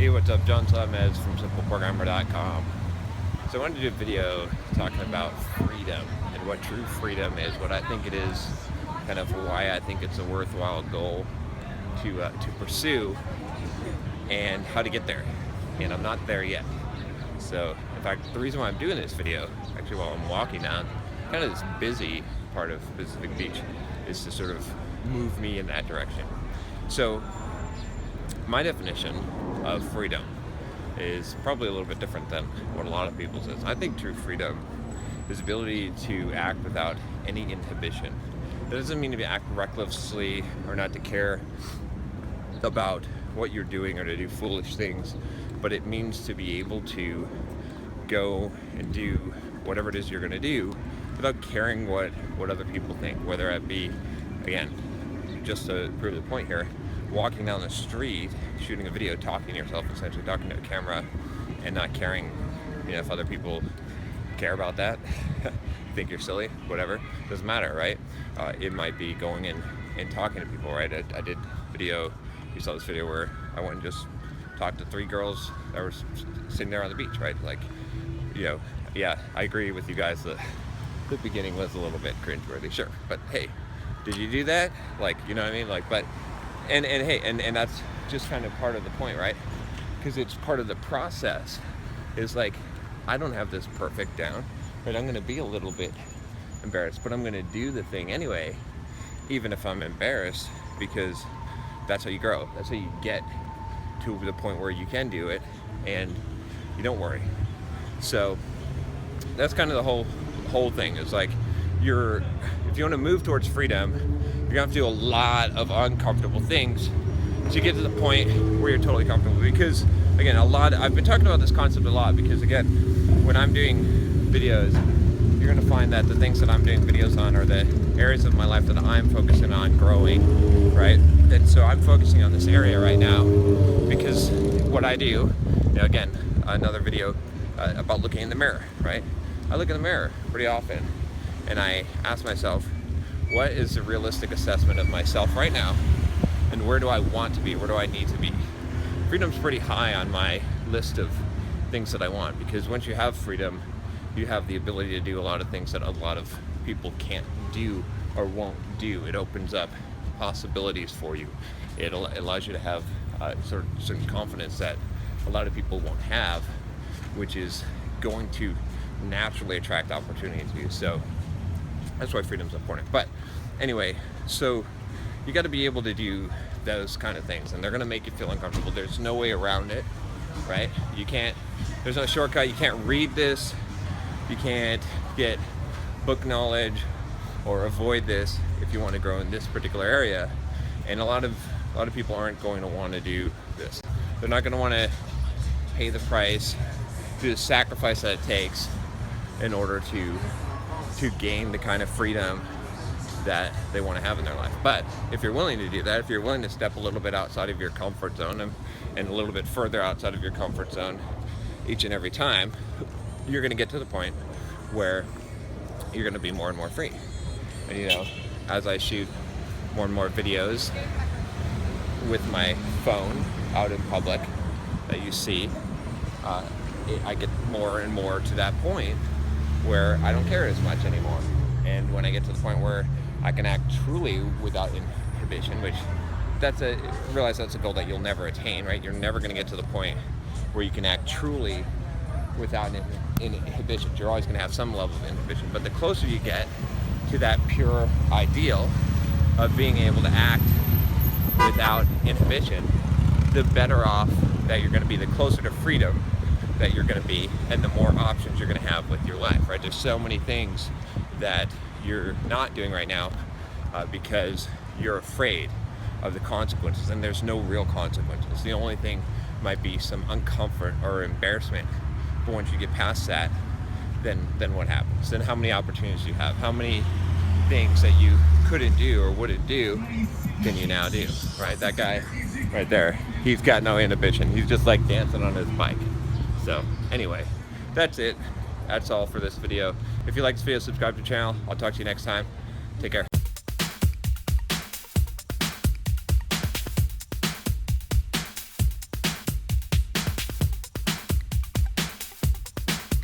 Hey, what's up? John Slamez from SimpleProgrammer.com. So I wanted to do a video talking about freedom and what true freedom is, what I think it is, kind of why I think it's a worthwhile goal to pursue, and how to get there. And I'm not there yet. So, in fact, the reason why I'm doing this video, actually while I'm walking down kind of this busy part of Pacific Beach, is to sort of move me in that direction. So, my definition of freedom is probably a little bit different than what a lot of people says. I think true freedom is the ability to act without any inhibition. That doesn't mean to act recklessly or not to care about what you're doing or to do foolish things, but it means to be able to go and do whatever it is you're going to do without caring what other people think, whether it be, again, just to prove the point here, walking down the street, shooting a video, talking to yourself, essentially talking to a camera, and not caring, if other people care about that, think you're silly, whatever, doesn't matter, right? It might be going in and talking to people, right? I did video, you saw this video where I went and just talked to 3 girls that were sitting there on the beach, right? Like, yeah, I agree with you guys that the beginning was a little bit cringeworthy, sure, but hey, did you do that? Like, you know what I mean? Like, but And hey, and that's just kind of part of the point, right? Because it's part of the process. Is like, I don't have this perfect down, right? I'm going to be a little bit embarrassed, but I'm going to do the thing anyway, even if I'm embarrassed, because that's how you grow. That's how you get to the point where you can do it, and you don't worry. So that's kind of the whole thing. Is like, if you want to move towards freedom, you're gonna have to do a lot of uncomfortable things to get to the point where you're totally comfortable. Because again, I've been talking about this concept a lot, because again, when I'm doing videos, you're gonna find that the things that I'm doing videos on are the areas of my life that I'm focusing on growing, right? And so I'm focusing on this area right now because what I do, again, another video about looking in the mirror, right? I look in the mirror pretty often and I ask myself, what is the realistic assessment of myself right now, and where do I want to be? Where do I need to be? Freedom's pretty high on my list of things that I want, because once you have freedom, you have the ability to do a lot of things that a lot of people can't do or won't do. It opens up possibilities for you. It allows you to have certain confidence that a lot of people won't have, which is going to naturally attract opportunity to you. So that's why freedom's important. But anyway, so you got to be able to do those kind of things, and they're going to make you feel uncomfortable. There's no way around it, right? There's no shortcut. You can't read this. You can't get book knowledge or avoid this if you want to grow in this particular area. And a lot of people aren't going to want to do this. They're not going to want to pay the price, do the sacrifice that it takes in order to gain the kind of freedom that they want to have in their life. But if you're willing to do that, if you're willing to step a little bit outside of your comfort zone and a little bit further outside of your comfort zone each and every time, you're going to get to the point where you're going to be more and more free. And as I shoot more and more videos with my phone out in public that you see, I get more and more to that point where I don't care as much anymore. And when I get to the point where I can act truly without inhibition, which realize that's a goal that you'll never attain, right? You're never going to get to the point where you can act truly without inhibition. You're always going to have some level of inhibition. But the closer you get to that pure ideal of being able to act without inhibition, the better off that you're going to be, the closer to freedom that you're going to be, and the more options you're going to have with your life, right? There's so many things that you're not doing right now because you're afraid of the consequences, and there's no real consequences. The only thing might be some uncomfort or embarrassment, but once you get past that, then what happens? Then how many opportunities do you have? How many things that you couldn't do or wouldn't do can you now do, right? That guy right there, he's got no inhibition. He's just like dancing on his bike. So anyway, that's it. That's all for this video. If you like this video, subscribe to the channel. I'll talk to you next time. Take care.